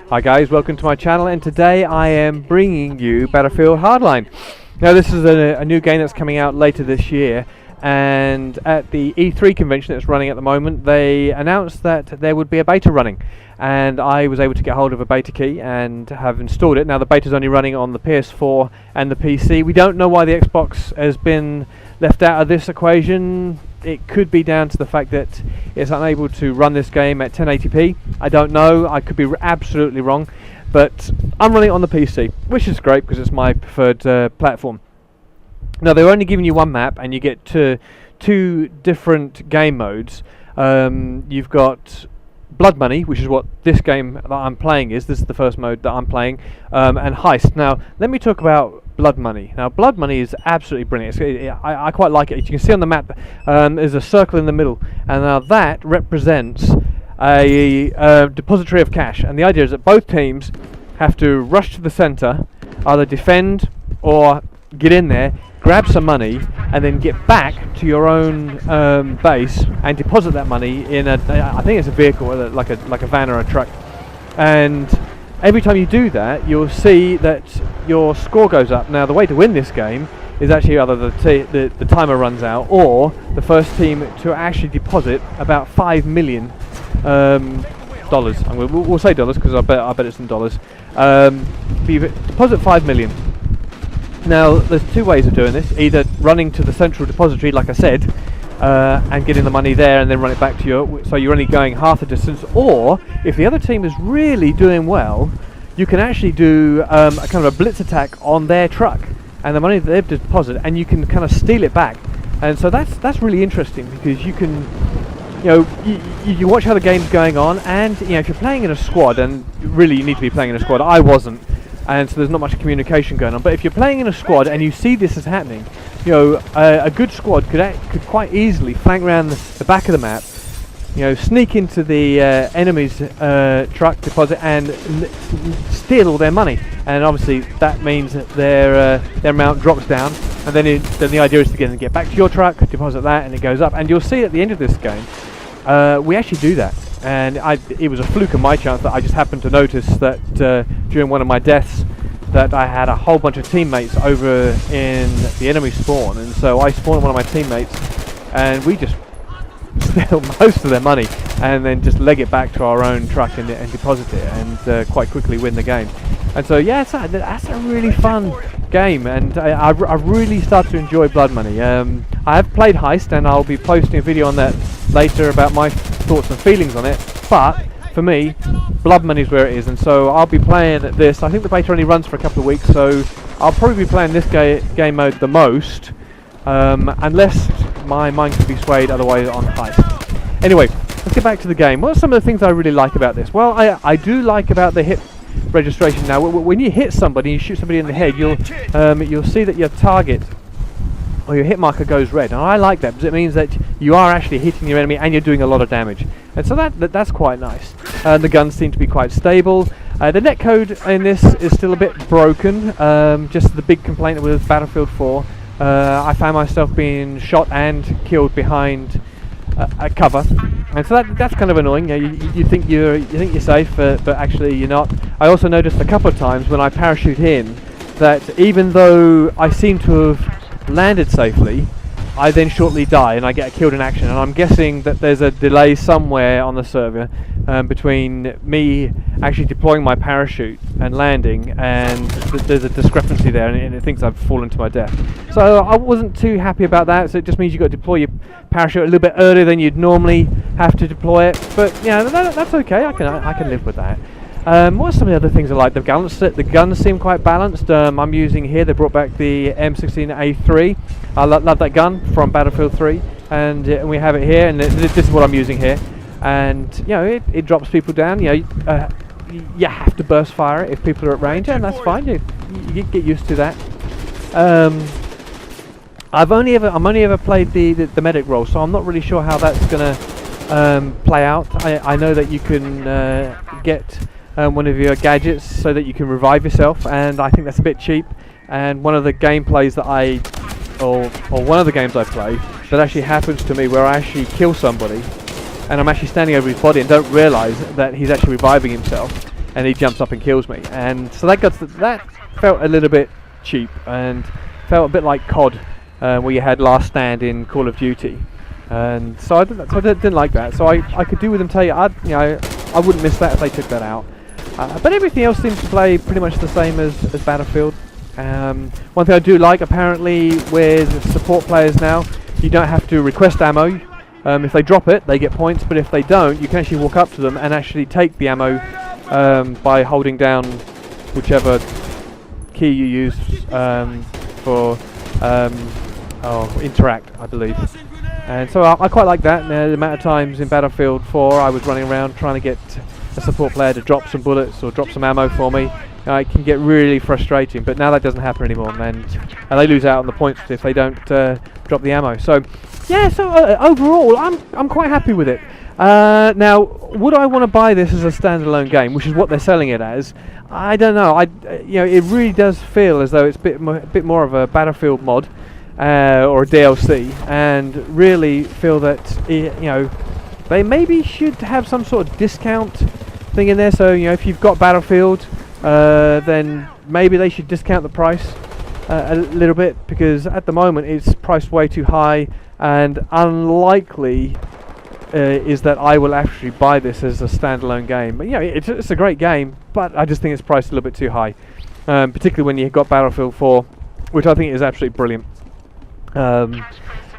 Hi guys, welcome to my channel, and today I am bringing you Battlefield Hardline. Now this is a new game that's coming out later this year, and at the E3 convention that's running at the moment, they announced that there would be a beta running, and I was able to get hold of a beta key and have installed it. Now the beta's only running on the PS4 and the PC. We don't know why the Xbox has been left out of this equation. It could be down to the fact that it's unable to run this game at 1080p. I don't know, I could be absolutely wrong, but I'm running it on the PC, which is great because it's my preferred platform. Now they're only giving you one map, and you get two different game modes. You've got Blood Money, which is what this game that I'm playing is. This is the first mode that I'm playing, and Heist. Now let me talk about Blood Money. Now Blood Money is absolutely brilliant. I quite like it. You can see on the map there's a circle in the middle, and now that represents a depository of cash, and the idea is that both teams have to rush to the center, either defend or get in there, grab some money, and then get back to your own base and deposit that money in I think it's a vehicle, like a van or a truck. And every time you do that, you'll see that your score goes up. Now the way to win this game is actually either the timer runs out, or the first team to actually deposit about $5 million dollars. We'll say dollars because I bet it's in dollars. Deposit $5 million. Now there's two ways of doing this: either running to the central depository, like I said, and getting the money there and then run it back to you, so you're only going half the distance, or if the other team is really doing well, you can actually do a kind of a blitz attack on their truck and the money that they've deposited, and you can kind of steal it back. And so that's really interesting, because you can, you watch how the game's going on, and if you're playing in a squad, and really you need to be playing in a squad. I wasn't, and so there's not much communication going on. But if you're playing in a squad and you see this is happening, a good squad could quite easily flank around the back of the map, sneak into the enemy's truck, deposit, and steal all their money. And obviously that means that their amount drops down, and then the idea is to get back to your truck, deposit that, and it goes up. And you'll see at the end of this game, we actually do that. And it was a fluke of my chance that I just happened to notice that during one of my deaths that I had a whole bunch of teammates over in the enemy spawn, and so I spawned one of my teammates, and we just steal most of their money and then just leg it back to our own truck and deposit it, and quite quickly win the game. And so yeah, that's a really fun game, and I really started to enjoy Blood Money. I have played Heist, and I'll be posting a video on that later about my thoughts and feelings on it, but for me, Blood Money is where it is, and so I'll be playing this. I think the beta only runs for a couple of weeks, so I'll probably be playing this game mode the most, unless my mind can be swayed otherwise on Heist. Anyway, let's get back to the game. What are some of the things I really like about this? Well, I do like about the hit registration. Now when you hit somebody, you shoot somebody in the head, you'll see that your target or your hit marker goes red, and I like that because it means that you are actually hitting your enemy and you're doing a lot of damage, and so that's quite nice. The guns seem to be quite stable. The netcode in this is still a bit broken, just the big complaint with Battlefield 4. I found myself being shot and killed behind a cover, and so that's kind of annoying. You think you're safe, but actually you're not. I also noticed a couple of times when I parachute in that even though I seem to have landed safely, I then shortly die and I get killed in action, and I'm guessing that there's a delay somewhere on the server between me actually deploying my parachute and landing, and there's a discrepancy there, and it thinks I've fallen to my death. So I wasn't too happy about that. So it just means you've got to deploy your parachute a little bit earlier than you'd normally have to deploy it, but that's okay. I can live with that. What are some of the other things I like? The guns seem quite balanced. I'm using here, they brought back the M16A3. I love that gun from Battlefield 3, and we have it here, and this is what I'm using here. And it drops people down. You have to burst fire it if people are at range, and that's fine. You get used to that. I'm only ever played the medic role, so I'm not really sure how that's gonna play out. I know that you can get one of your gadgets so that you can revive yourself, and I think that's a bit cheap. And one of the gameplays that one of the games I play that actually happens to me, where I actually kill somebody and I'm actually standing over his body and don't realise that he's actually reviving himself, and he jumps up and kills me. And so that felt a little bit cheap and felt a bit like COD, where you had Last Stand in Call of Duty. And so I didn't like that. So I could do with them. Tell you, I wouldn't miss that if they took that out. But everything else seems to play pretty much the same as Battlefield. One thing I do like, apparently, with support players now, you don't have to request ammo. If they drop it, they get points, but if they don't, you can actually walk up to them and actually take the ammo by holding down whichever key you use for interact, I believe. And so I quite like that. The amount of times in Battlefield 4 I was running around trying to get a support player to drop some bullets or drop some ammo for me. It can get really frustrating, but now that doesn't happen anymore, and they lose out on the points if they don't drop the ammo. So yeah, so overall I'm quite happy with it. Now, would I want to buy this as a standalone game, which is what they're selling it as? I don't know. It really does feel as though it's a bit more of a Battlefield mod or a DLC, and really feel that they maybe should have some sort of discount thing in there. So if you've got Battlefield, then maybe they should discount the price a little bit, because at the moment it's priced way too high, and unlikely is that I will actually buy this as a standalone game. But it's a great game, but I just think it's priced a little bit too high, particularly when you've got Battlefield 4, which I think is absolutely brilliant.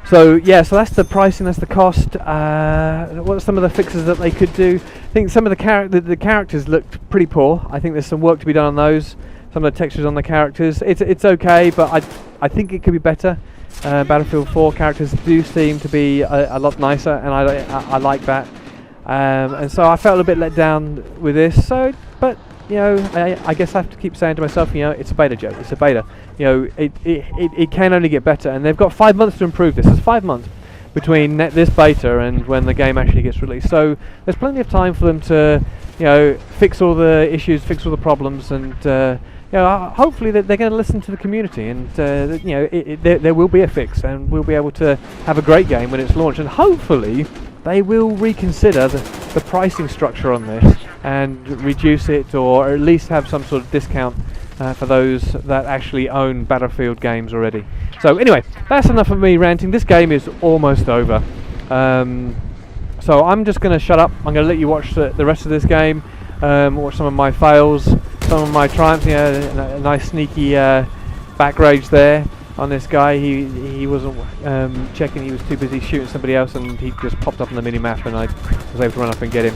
So that's the pricing, that's the cost. What are some of the fixes that they could do? I think some of the characters looked pretty poor. I think there's some work to be done on those. Some of the textures on the characters, it's okay, but I think it could be better. Battlefield 4 characters do seem to be a lot nicer, and I like that. And so I felt a bit let down with this. So, but I guess I have to keep saying to myself, it's a beta, Joe. It's a beta. It can only get better, and they've got 5 months to improve this. There's 5 months between this beta and when the game actually gets released. So there's plenty of time for them to, fix all the issues, fix all the problems, and hopefully they're going to listen to the community, and there will be a fix, and we'll be able to have a great game when it's launched, and hopefully they will reconsider the pricing structure on this and reduce it, or at least have some sort of discount for those that actually own Battlefield games already. So anyway, that's enough of me ranting. This game is almost over. So I'm just going to shut up. I'm going to let you watch the rest of this game, watch some of my fails, some of my triumphs. A nice sneaky back rage there on this guy. He wasn't checking, he was too busy shooting somebody else, and he just popped up on the mini-map, and I was able to run up and get him.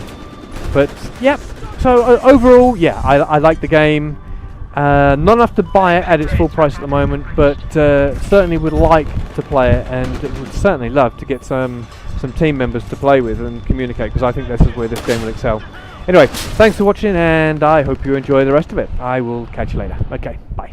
But yeah, so overall, I like the game. Not enough to buy it at its full price at the moment, but certainly would like to play it, and would certainly love to get some team members to play with and communicate, because I think this is where this game will excel. Anyway, thanks for watching, and I hope you enjoy the rest of it. I will catch you later. Okay, bye.